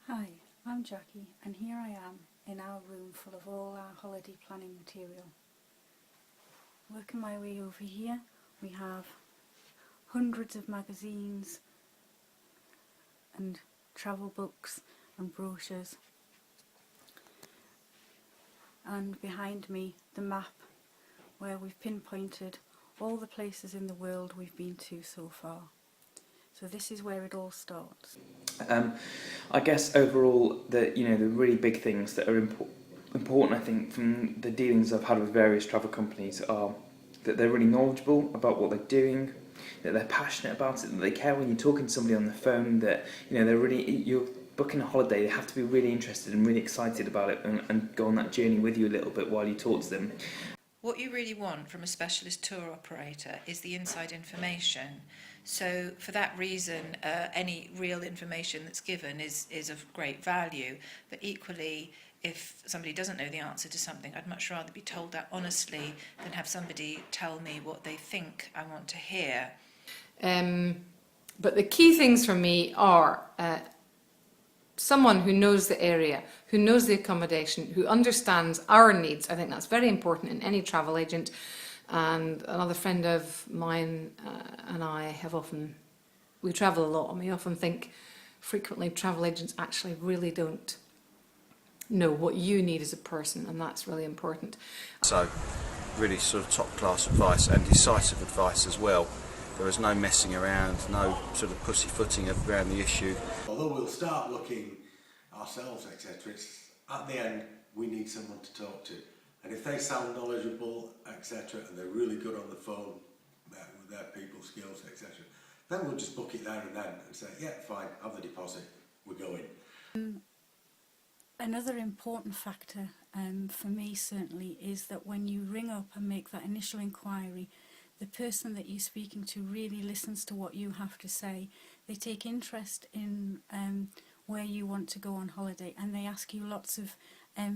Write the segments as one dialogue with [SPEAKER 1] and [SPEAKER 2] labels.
[SPEAKER 1] Hi, I'm Jackie and here I am in our room full of all our holiday planning material. Working my way over here, we have hundreds of magazines and travel books and brochures, and behind me the map where we've pinpointed all the places in the world we've been to so far. So this is where it all starts.
[SPEAKER 2] I guess overall, the really big things that are important, I think, from the dealings I've had with various travel companies are that they're really knowledgeable about what they're doing, that they're passionate about it, that they care when you're talking to somebody on the phone, that they're really, you're booking a holiday, they have to be really interested and really excited about it and go on that journey with you a little bit while you talk to them.
[SPEAKER 3] What you really want from a specialist tour operator is the inside information. So for that reason, any real information that's given is of great value. But equally, if somebody doesn't know the answer to something, I'd much rather be told that honestly than have somebody tell me what they think I want to hear.
[SPEAKER 4] But the key things for me are someone who knows the area, who knows the accommodation, who understands our needs. I think that's very important in any travel agent. And another friend of mine and I we travel a lot, and we often think frequently travel agents actually really don't know what you need as a person, and that's really important.
[SPEAKER 5] So really sort of top class advice and decisive advice as well. There is no messing around, no sort of pussyfooting around the issue.
[SPEAKER 6] Although we'll start looking ourselves, etc., it's at the end we need someone to talk to. And if they sound knowledgeable, etc., and they're really good on the phone with their people skills, etc., then we'll just book it there and then and say, yeah, fine, have the deposit, we're going.
[SPEAKER 1] Another important factor for me certainly is that when you ring up and make that initial inquiry, the person that you're speaking to really listens to what you have to say. They take interest in where you want to go on holiday, and they ask you lots of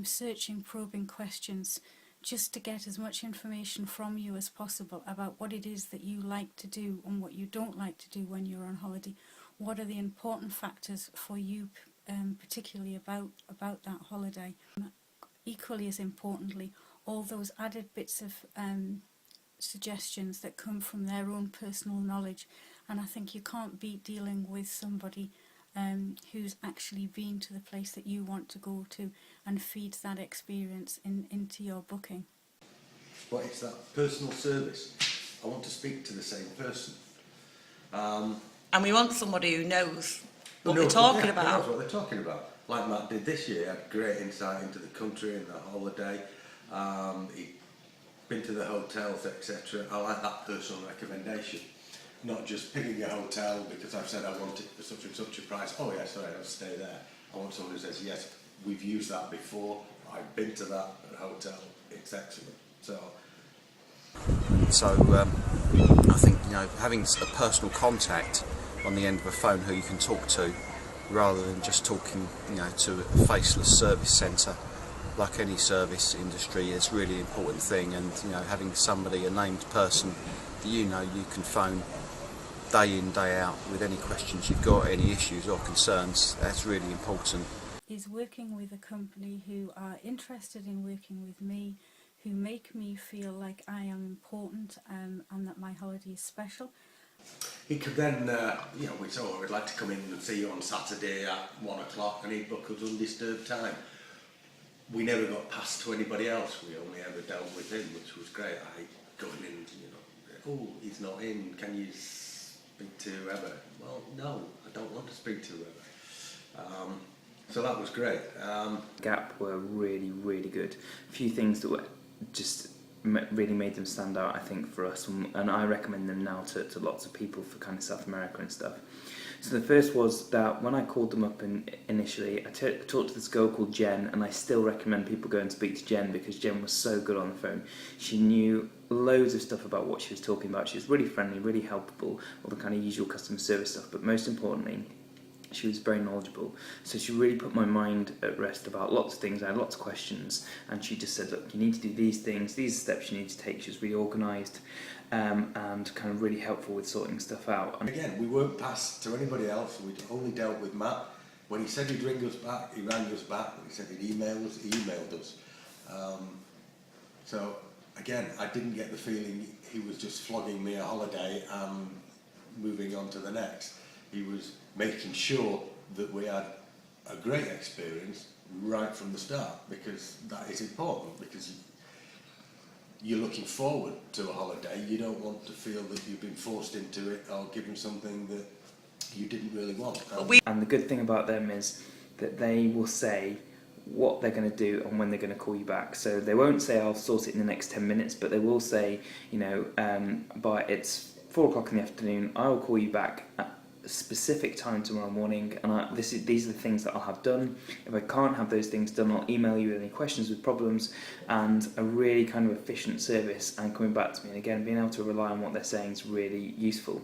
[SPEAKER 1] searching, probing questions just to get as much information from you as possible about what it is that you like to do and what you don't like to do when you're on holiday. What are the important factors for you particularly about that holiday? Equally as importantly, all those added bits of suggestions that come from their own personal knowledge. And I think you can't beat dealing with somebody who's actually been to the place that you want to go to and feeds that experience into your booking.
[SPEAKER 6] But it's that personal service. I want to speak to the same person.
[SPEAKER 7] And we want somebody who knows what they're talking about.
[SPEAKER 6] Who knows what they're talking about. Like Matt did this year, he had great insight into the country and the holiday. He'd been to the hotels, etc. I like that personal recommendation. Not just picking a hotel because I've said I want it for such and such a price. Oh yeah, sorry, I'll stay there. I want someone who says, yes, we've used that before, I've been to that hotel, it's excellent. So
[SPEAKER 5] I think having a personal contact on the end of a phone who you can talk to, rather than just talking to a faceless service centre, like any service industry, is a really important thing. And having somebody, a named person that you can phone day in, day out with any questions you've got, any issues or concerns, that's really important.
[SPEAKER 1] Is working with a company who are interested in working with me, who make me feel like I am important and that my holiday is special.
[SPEAKER 6] he could then, we'd say, oh, we'd like to come in and see you on Saturday at 1 o'clock, and he'd book us undisturbed time. We never got passed to anybody else, we only ever dealt with him, which was great. I hate going in, oh, he's not in, can you speak to whoever? Well, no, I don't want to speak to whoever. So that was great.
[SPEAKER 2] Gap were really, really good. A few things that were just really made them stand out, I think, for us, and I recommend them now to lots of people for kind of South America and stuff. So the first was that when I called them up initially, I talked to this girl called Jen, and I still recommend people go and speak to Jen because Jen was so good on the phone. She knew loads of stuff about what she was talking about. She was really friendly, really helpful, all the kind of usual customer service stuff, but most importantly, she was very knowledgeable. So she really put my mind at rest about lots of things. I had lots of questions, and she just said, look, you need to do these things, these are steps you need to take. She was really organised and kind of really helpful with sorting stuff out.
[SPEAKER 6] And again, we weren't passed to anybody else. We'd only dealt with Matt. When he said he'd ring us back, he rang us back. When he said he'd email us, he emailed us. So again, I didn't get the feeling he was just flogging me a holiday and moving on to the next. He was making sure that we had a great experience right from the start, because that is important, because you're looking forward to a holiday. You don't want to feel that you've been forced into it or given something that you didn't really want.
[SPEAKER 2] And the good thing about them is that they will say what they're going to do and when they're going to call you back. So they won't say I'll sort it in the next 10 minutes, but they will say, you know, by it's 4 o'clock in the afternoon, I will call you back at a specific time tomorrow morning, and these are the things that I'll have done. If I can't have those things done, I'll email you with any questions with problems, and a really kind of efficient service and coming back to me. And again, being able to rely on what they're saying is really useful.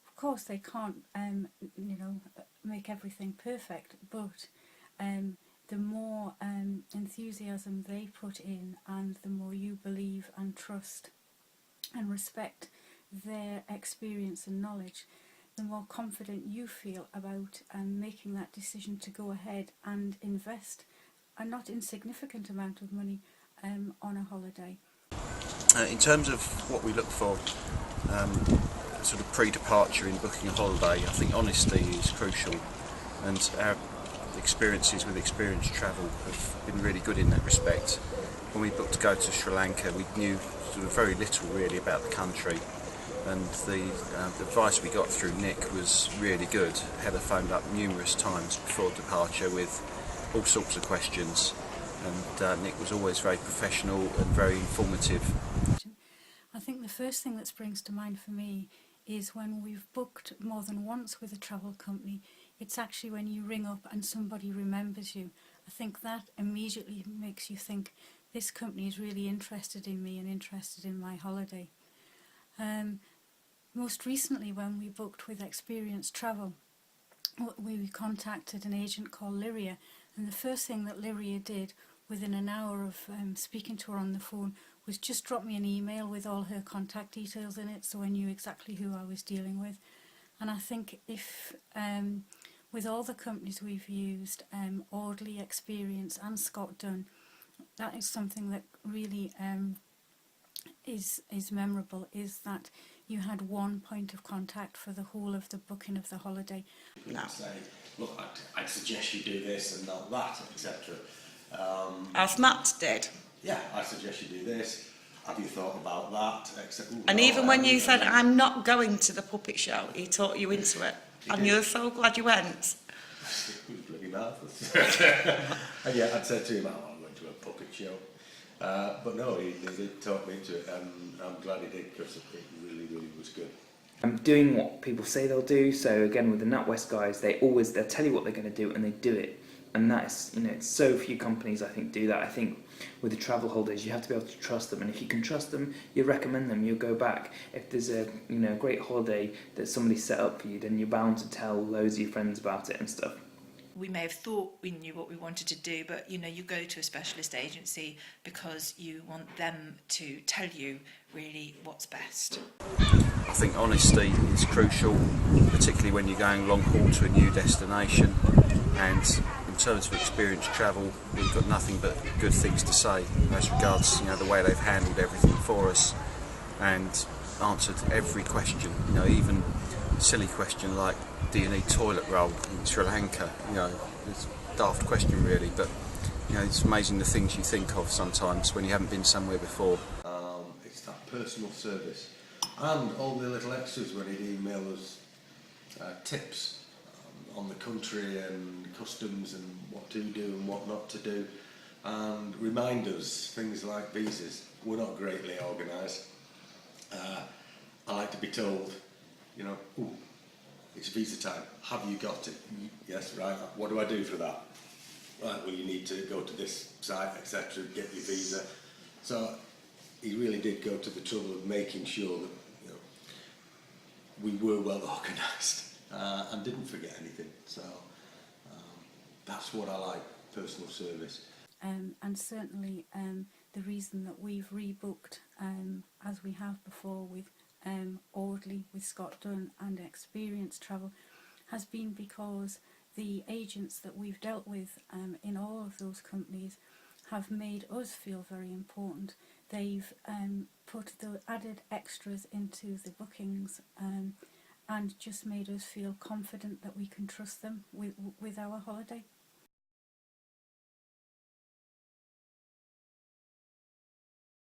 [SPEAKER 1] Of course, they can't, you know, make everything perfect, but the more enthusiasm they put in, and the more you believe and trust and respect their experience and knowledge, the more confident you feel about making that decision to go ahead and invest a not insignificant amount of money on a holiday.
[SPEAKER 5] In terms of what we look for, sort of pre-departure in booking a holiday, I think honesty is crucial, and our experiences with Experience Travel have been really good in that respect. When we booked to go to Sri Lanka, we knew sort of very little really about the country, and the advice we got through Nick was really good. Heather phoned up numerous times before departure with all sorts of questions, and Nick was always very professional and very informative.
[SPEAKER 1] I think the first thing that springs to mind for me is when we've booked more than once with a travel company, it's actually when you ring up and somebody remembers you. I think that immediately makes you think, this company is really interested in me and interested in my holiday. Most recently, when we booked with Experience Travel, we contacted an agent called Lyria, and the first thing that Lyria did within an hour of speaking to her on the phone was just drop me an email with all her contact details in it, so I knew exactly who I was dealing with. And I think if with all the companies we've used, Audley, Experience and Scott Dunn, that is something that really is memorable, is that you had one point of contact for the whole of the booking of the holiday.
[SPEAKER 6] You could say, look, I'd suggest you do this and not that, etc.
[SPEAKER 7] As Matt did.
[SPEAKER 6] Yeah, I suggest you do this. Have you thought about that?
[SPEAKER 7] And even when you said, I'm not going to the puppet show, he talked you into it. And you're so glad you went.
[SPEAKER 6] It was bloody marvellous. And yeah, I'd said to him, I'm going to a puppet show. But no, he did talk me into it, and I'm glad he did, because it really, really was good.
[SPEAKER 2] Doing what people say they'll do. So again, with the NatWest guys, they'll tell you what they're going to do, and they do it. And that's, you know, it's so few companies I think do that. I think with the travel holders, you have to be able to trust them, and if you can trust them, you recommend them, you'll go back. If there's a great holiday that somebody set up for you, then you're bound to tell loads of your friends about it and stuff.
[SPEAKER 3] We may have thought we knew what we wanted to do, but you go to a specialist agency because you want them to tell you really what's best.
[SPEAKER 5] I think honesty is crucial, particularly when you're going long haul to a new destination. And in terms of Experience Travel, we've got nothing but good things to say as regards the way they've handled everything for us and answered every question. Even a silly question like, do you need toilet roll in Sri Lanka? It's a daft question really, but it's amazing the things you think of sometimes when you haven't been somewhere before.
[SPEAKER 6] It's that personal service and all the little extras when he'd email us tips on the country and customs and what to do and what not to do, and remind us things like visas. We're not greatly organised. I like to be told, ooh, it's visa time. Have you got it? Yes, right. What do I do for that? Right, well, you need to go to this site, etc., get your visa. So he really did go to the trouble of making sure that we were well organised and didn't forget anything. So that's what I like, personal service.
[SPEAKER 1] And certainly the reason that we've rebooked, as we have before with Audley, with Scott Dunn and Experience Travel, has been because the agents that we've dealt with in all of those companies have made us feel very important. They've put the added extras into the bookings and just made us feel confident that we can trust them with our holiday.